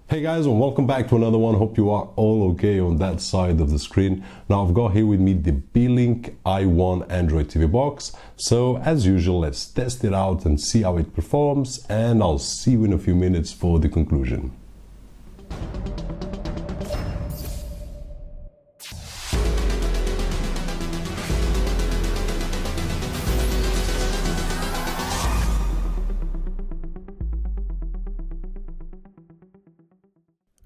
Hey guys, and welcome back to another one. Hope you are all okay on that side of the screen. Now I've got here with me the Beelink iONE Android TV box. So as usual, let's test it out and see how it performs, and I'll see you in a few minutes for the conclusion.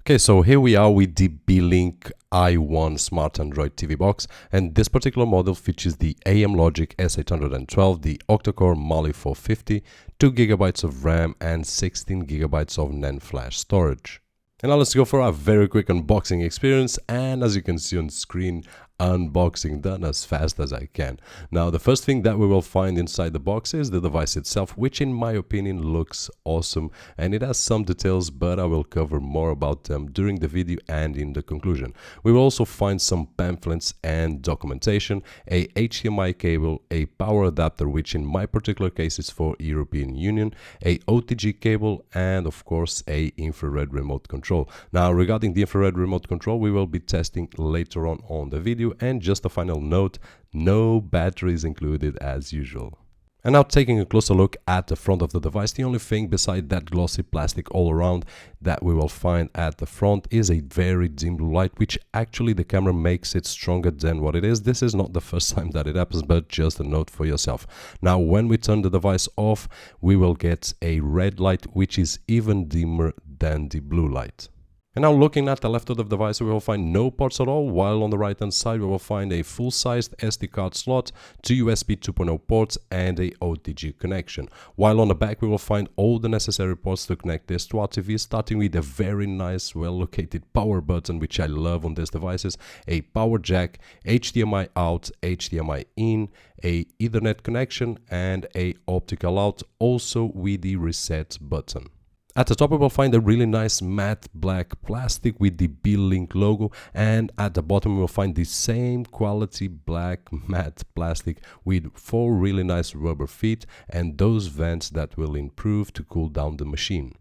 Okay, so here we are with the Beelink iONE Smart Android TV box, and this particular model features the Amlogic S812, the octa-core Mali 450, 2GB of RAM and 16GB of Nand Flash Storage. And now let's go for a very quick unboxing experience, and as you can see on screen, unboxing done as fast as I can. Now the first thing that we will find inside the box is the device itself, which in my opinion looks awesome, and it has some details, but I will cover more about them during the video and in the conclusion. We will also find some pamphlets and documentation, a HDMI cable, a power adapter, which in my particular case is for European Union, a OTG cable, and of course a infrared remote control. Now regarding the infrared remote control, we will be testing later on the video. And just a final note, no batteries included as usual. And now taking a closer look at the front of the device, the only thing beside that glossy plastic all around that we will find at the front is a very dim blue light, which actually the camera makes it stronger than what it is. This is not the first time that it happens, but just a note for yourself. Now when we turn the device off, we will get a red light, which is even dimmer than the blue light. And now looking at the left of the device, we will find no ports at all, while on the right hand side we will find a full-sized SD card slot, 2 USB 2.0 ports and a OTG connection. While on the back we will find all the necessary ports to connect this to our TV, starting with a very nice, well-located power button, which I love on these devices, a power jack, HDMI out, HDMI in, a Ethernet connection and a optical out, also with the reset button. At the top we will find a really nice matte black plastic with the Beelink logo, and at the bottom we will find the same quality black matte plastic with 4 really nice rubber feet and those vents that will improve to cool down the machine.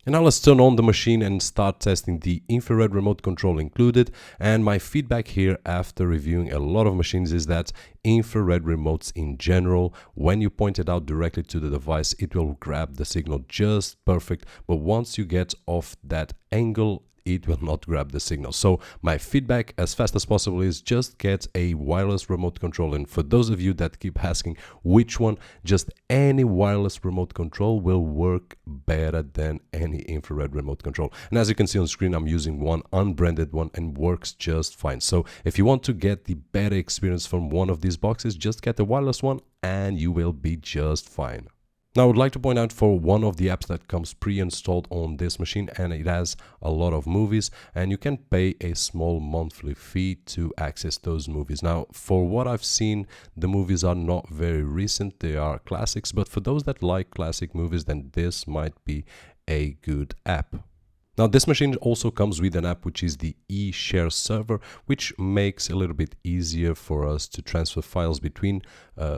And now let's turn on the machine and start testing the infrared remote control included. And my feedback here after reviewing a lot of machines is that infrared remotes in general, when you point it out directly to the device, it will grab the signal just perfect. But once you get off that angle, it will not grab the signal. So my feedback as fast as possible is just get a wireless remote control. And for those of you that keep asking which one, just any wireless remote control will work better than any infrared remote control. And as you can see on screen, I'm using one unbranded one and works just fine. So if you want to get the better experience from one of these boxes, just get the wireless one and you will be just fine. Now I would like to point out for one of the apps that comes pre-installed on this machine, and it has a lot of movies, and you can pay a small monthly fee to access those movies. Now for what I've seen, the movies are not very recent, they are classics, but for those that like classic movies, then this might be a good app. Now this machine also comes with an app which is the eShare server, which makes it a little bit easier for us to transfer files between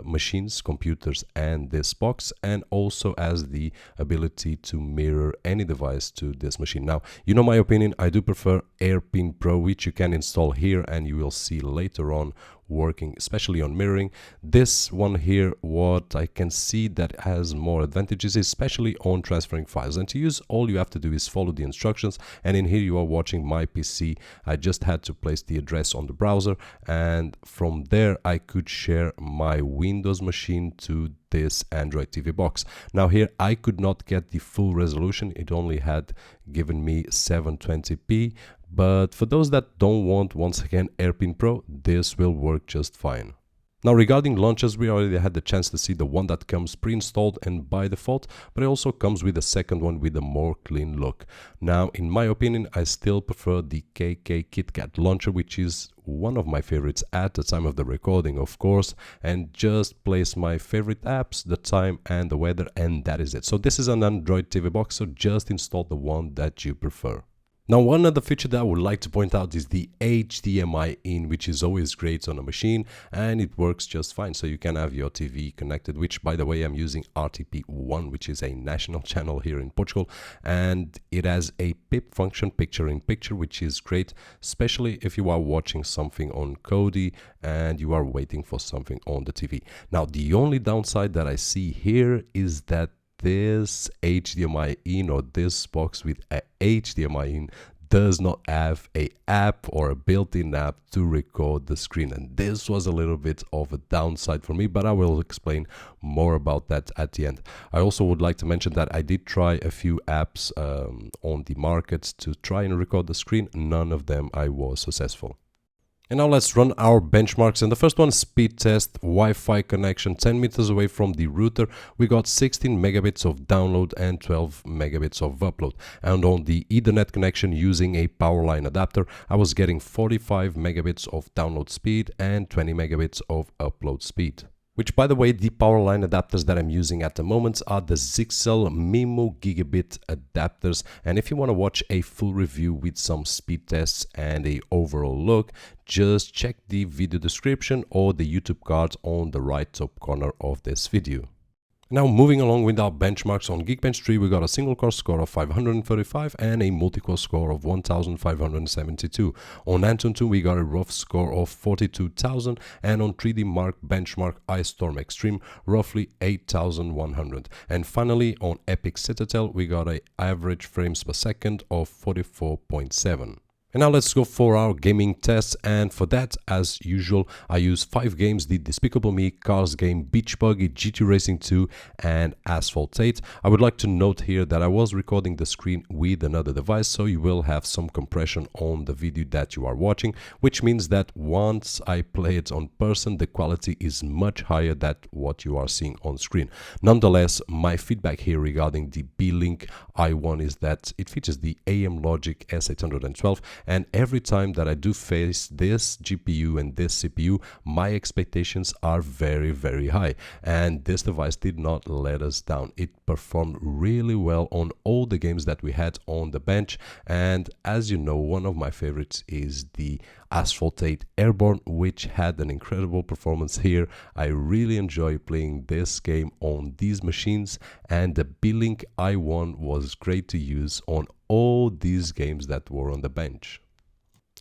machines, computers and this box, and also has the ability to mirror any device to this machine. Now you know my opinion, I do prefer AirPin Pro, which you can install here and you will see later on working, especially on mirroring. This one here, what I can see that has more advantages, especially on transferring files, and to use, all you have to do is follow the instructions. And in here you are watching my PC. I just had to place the address on the browser, and from there I could share my Windows machine to this Android TV box. Now here I could not get the full resolution, it only had given me 720p, but for those that don't want, once again, AirPin Pro, this will work just fine. Now regarding launchers, we already had the chance to see the one that comes pre-installed and by default, but it also comes with a second one with a more clean look. Now in my opinion, I still prefer the KitKat launcher, which is one of my favorites at the time of the recording, of course, and just place my favorite apps, the time and the weather, and that is it. So this is an Android TV box, so just install the one that you prefer. Now, one other feature that I would like to point out is the HDMI In, which is always great on a machine and it works just fine. So you can have your TV connected, which by the way, I'm using RTP1, which is a national channel here in Portugal. And it has a PIP function, picture in picture, which is great, especially if you are watching something on Kodi and you are waiting for something on the TV. Now, the only downside that I see here is that this HDMI In, or this box with a HDMI In, does not have a app or a built-in app to record the screen, and this was a little bit of a downside for me, but I will explain more about that at the end. I also would like to mention that I did try a few apps on the market to try and record the screen. None of them I was successful. And now let's run our benchmarks. And the first one, SpeedTest, Wi-Fi connection 10 meters away from the router. We got 16 megabits of download and 12 megabits of upload. And on the Ethernet connection using a power line adapter, I was getting 45 megabits of download speed and 20 megabits of upload speed. Which, by the way, the power line adapters that I'm using at the moment are the Zixel Mimo Gigabit adapters. And if you want to watch a full review with some speed tests and a overall look, just check the video description or the YouTube card on the right top corner of this video. Now, moving along with our benchmarks, on Geekbench 3 we got a single core score of 535 and a multi-core score of 1572. On Antuntu we got a rough score of 42,000, and on 3D Mark benchmark Ice Storm Extreme roughly 8,100. And finally on Epic Citadel we got an average frames per second of 44.7. And now let's go for our gaming tests, and for that, as usual, I use 5 games: the Despicable Me, Cars game, Beach Buggy, GT Racing 2 and Asphalt 8. I would like to note here that I was recording the screen with another device, so you will have some compression on the video that you are watching, which means that once I play it on person, the quality is much higher than what you are seeing on screen. Nonetheless, my feedback here regarding the Beelink iONE is that it features the Amlogic S812, and every time that I do face this GPU and this CPU, my expectations are very, very high. And this device did not let us down. It performed really well on all the games that we had on the bench. And as you know, one of my favorites is the Asphalt 8 Airborne, which had an incredible performance here. I really enjoy playing this game on these machines, and the Beelink iONE was great to use on all these games that were on the bench.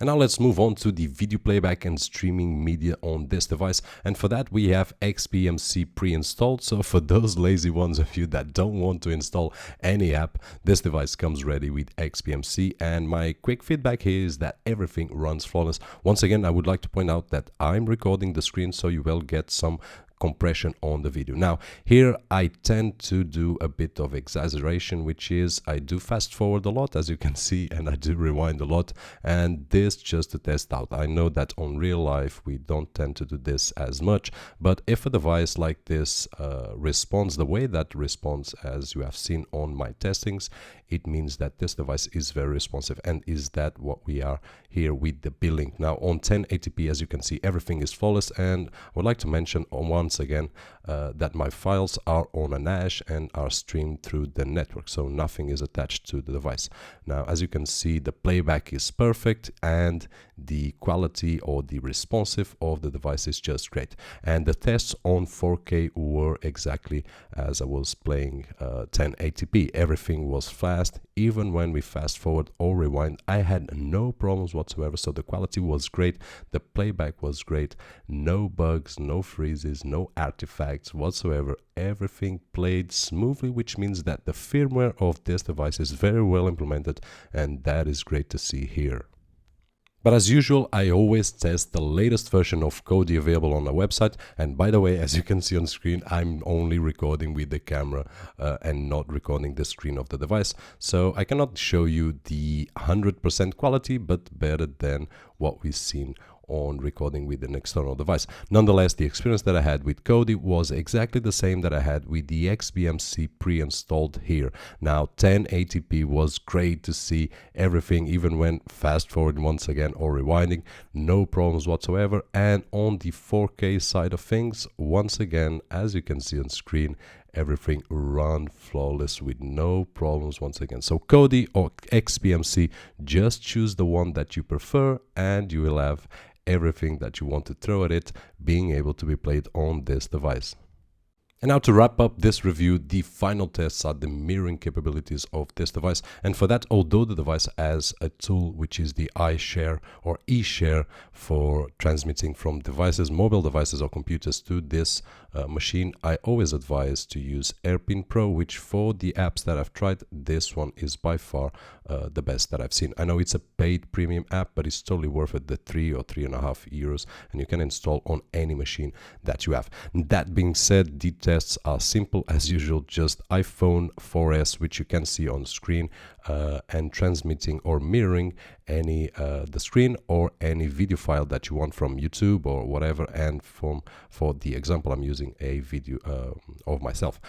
And now let's move on to the video playback and streaming media on this device, and for that we have XBMC pre-installed. So for those lazy ones of you that don't want to install any app, this device comes ready with XBMC, and my quick feedback here is that everything runs flawless. Once again, I would like to point out that I'm recording the screen, so you will get some compression on the video. Now here I tend to do a bit of exaggeration, which is I do fast forward a lot, as you can see, and I do rewind a lot, and this just to test out. I know that on real life we don't tend to do this as much, but if a device like this responds the way that responds, as you have seen on my testings, it means that this device is very responsive, and is that what we are here with the Beelink. Now on 1080p, as you can see, everything is flawless, and I would like to mention once again that my files are on a NAS and are streamed through the network, so nothing is attached to the device. Now as you can see, the playback is perfect and the quality or the responsive of the device is just great. And the tests on 4K were exactly as I was playing 1080p. Everything was fast. Even when we fast forward or rewind, I had no problems whatsoever. So the quality was great, the playback was great, no bugs, no freezes, no artifacts whatsoever. Everything played smoothly, which means that the firmware of this device is very well implemented, and that is great to see here. But as usual, I always test the latest version of Kodi available on the website. And by the way, as you can see on screen, I'm only recording with the camera and not recording the screen of the device. So I cannot show you the 100% quality, but better than what we've seen on recording with an external device. Nonetheless, the experience that I had with Kodi was exactly the same that I had with the XBMC pre-installed here. Now 1080p was great to see everything, even when fast forward once again or rewinding, no problems whatsoever. And on the 4K side of things, once again, as you can see on screen, everything run flawless with no problems once again. So Kodi or XBMC, just choose the one that you prefer and you will have everything that you want to throw at it being able to be played on this device. And now to wrap up this review, the final tests are the mirroring capabilities of this device. And for that, although the device has a tool which is the iShare or eShare for transmitting from devices, mobile devices or computers to this machine, I always advise to use AirPin Pro, which for the apps that I've tried, this one is by far the best that I've seen. I know it's a paid premium app, but it's totally worth it, the €3 or €3.50, and you can install on any machine that you have. That being said, the tests are simple as usual, just iPhone 4S, which you can see on the screen, and transmitting or mirroring any the screen or any video file that you want from YouTube or whatever. And for the example, I'm using a video of myself,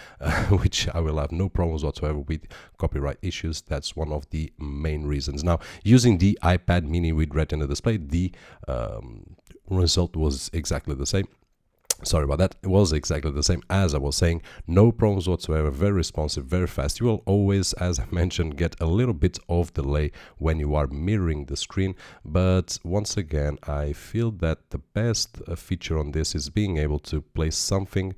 which I will have no problems whatsoever with copyright issues. That's one of the main reasons. Now, using the iPad mini with Retina display, the result was exactly the same. Sorry about that. It was exactly the same as I was saying. No problems whatsoever. Very responsive, very fast. You will always, as I mentioned, get a little bit of delay when you are mirroring the screen. But once again, I feel that the best feature on this is being able to play something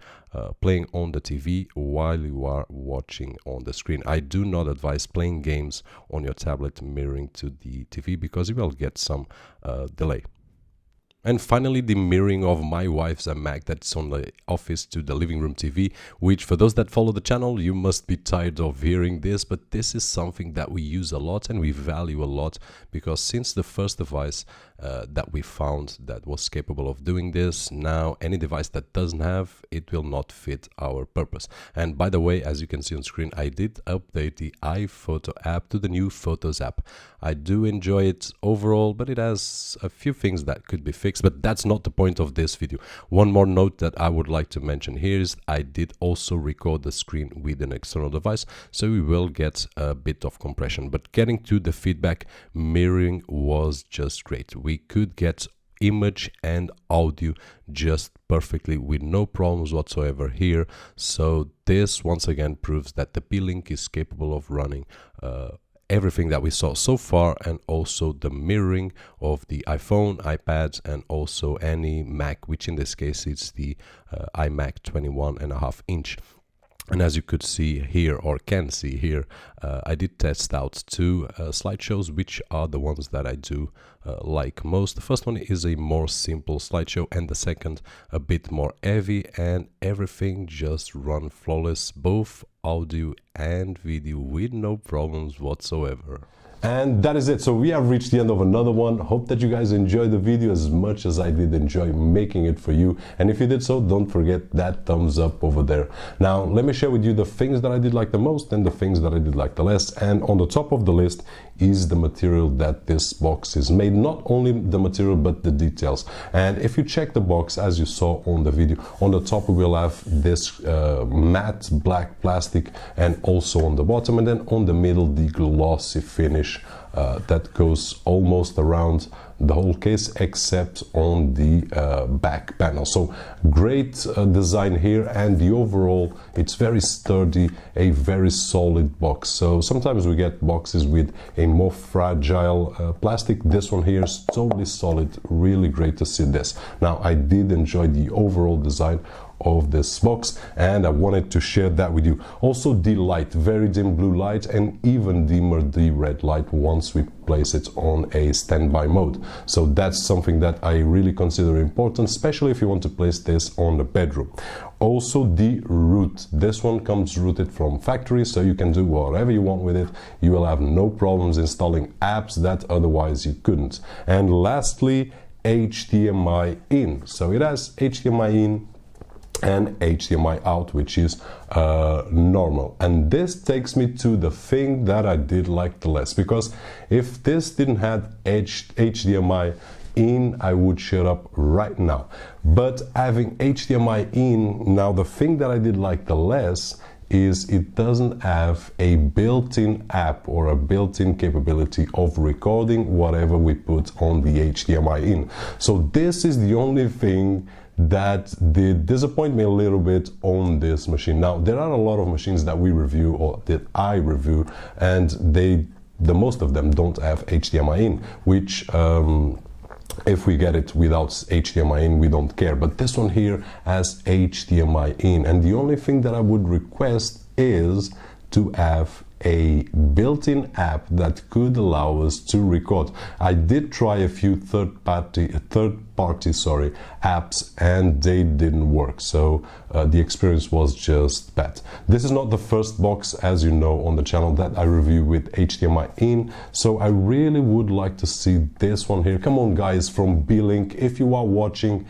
playing on the TV while you are watching on the screen. I do not advise playing games on your tablet mirroring to the TV because you will get some delay. And finally, the mirroring of my wife's Mac that's on the office to the living room TV, which for those that follow the channel, you must be tired of hearing this, but this is something that we use a lot and we value a lot, because since the first device that we found that was capable of doing this, now any device that doesn't have, it will not fit our purpose. And by the way, as you can see on screen, I did update the iPhoto app to the new Photos app. I do enjoy it overall, but it has a few things that could be fixed, but that's not the point of this video. One more note that I would like to mention here is I did also record the screen with an external device, so we will get a bit of compression. But getting to the feedback, mirroring was just great. We could get image and audio just perfectly with no problems whatsoever here. So this once again proves that the Beelink is capable of running everything that we saw so far, and also the mirroring of the iPhone, iPads, and also any Mac, which in this case is the iMac 21.5 inch. And as you could see here, or can see here, I did test out two slideshows, which are the ones that I do like most. The first one is a more simple slideshow, and the second a bit more heavy, and everything just run flawless, both audio and video with no problems whatsoever. And that is it. So we have reached the end of another one. Hope that you guys enjoyed the video as much as I did enjoy making it for you. And if you did so, don't forget that thumbs up over there. Now, let me share with you the things that I did like the most and the things that I did like the less. And on the top of the list is the material that this box is made. Not only the material, but the details. And if you check the box, as you saw on the video, on the top we will have this matte black plastic, and also on the bottom, and then on the middle the glossy finish that goes almost around the whole case except on the back panel. So great design here, and the overall, it's very sturdy, a very solid box. So sometimes we get boxes with a more fragile plastic. This one here is totally solid, really great to see this. Now, I did enjoy the overall design of this box, and I wanted to share that with you. Also the light, very dim blue light, and even dimmer the red light once we place it on a standby mode. So that's something that I really consider important, especially if you want to place this on the bedroom. Also the root, this one comes rooted from factory, so you can do whatever you want with it. You will have no problems installing apps that otherwise you couldn't. And lastly, HDMI in. So it has HDMI in and HDMI out, which is normal. And this takes me to the thing that I did like the less, because if this didn't have HDMI in, I would shut up right now. But having HDMI in, now the thing that I did like the less is it doesn't have a built-in app or a built-in capability of recording whatever we put on the HDMI in. So this is the only thing that did disappoint me a little bit on this machine. Now, there are a lot of machines that we review or that I review, and the most of them don't have HDMI in, which if we get it without HDMI in, we don't care. But this one here has HDMI in, and the only thing that I would request is to have a built-in app that could allow us to record. I did try a few third-party apps, and they didn't work, so the experience was just bad. This is not the first box, as you know, on the channel that I review with HDMI in, so I really would like to see this one here. Come on guys from Beelink, if you are watching,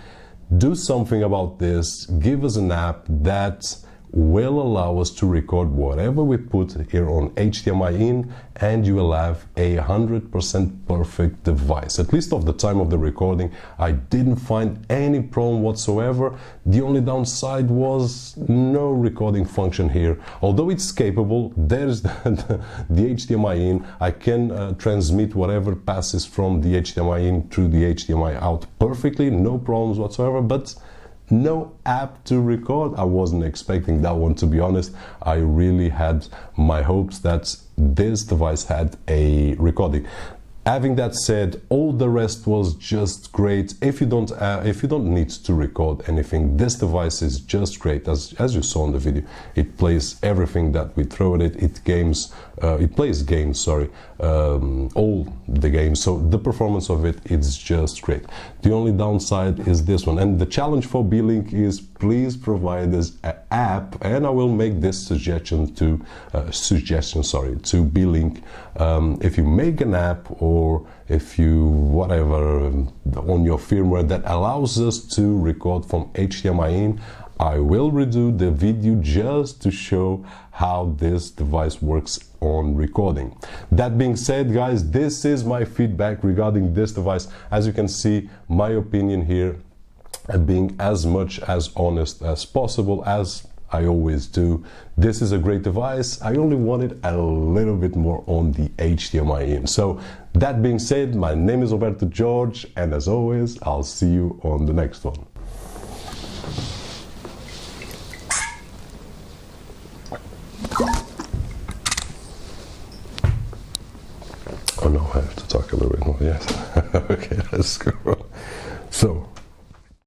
do something about this. Give us an app that will allow us to record whatever we put here on HDMI in, and you will have a 100% perfect device. At least of the time of the recording, I didn't find any problem whatsoever. The only downside was no recording function here. Although it's capable, there's the HDMI in. I can transmit whatever passes from the HDMI in through the HDMI out perfectly, no problems whatsoever, but no app to record. I wasn't expecting that one, to be honest. I really had my hopes that this device had a recording. Having that said, all the rest was just great. If you don't need to record anything, this device is just great. As you saw in the video, it plays everything that we throw at it. It plays games, all the games. So the performance of it is just great. The only downside is this one, and the challenge for Beelink is please provide us an app, and I will make this suggestion to Beelink. If you make an app, or if you whatever on your firmware that allows us to record from HDMI in, I will redo the video just to show how this device works on recording. That being said, guys, this is my feedback regarding this device. As you can see, my opinion here, and being as much as honest as possible, as I always do. This is a great device. I only wanted a little bit more on the HDMI in. So that being said, my name is Roberto Jorge, and as always, I'll see you on the next one. Oh no, I have to talk a little bit more, yes. Okay, let's go. So,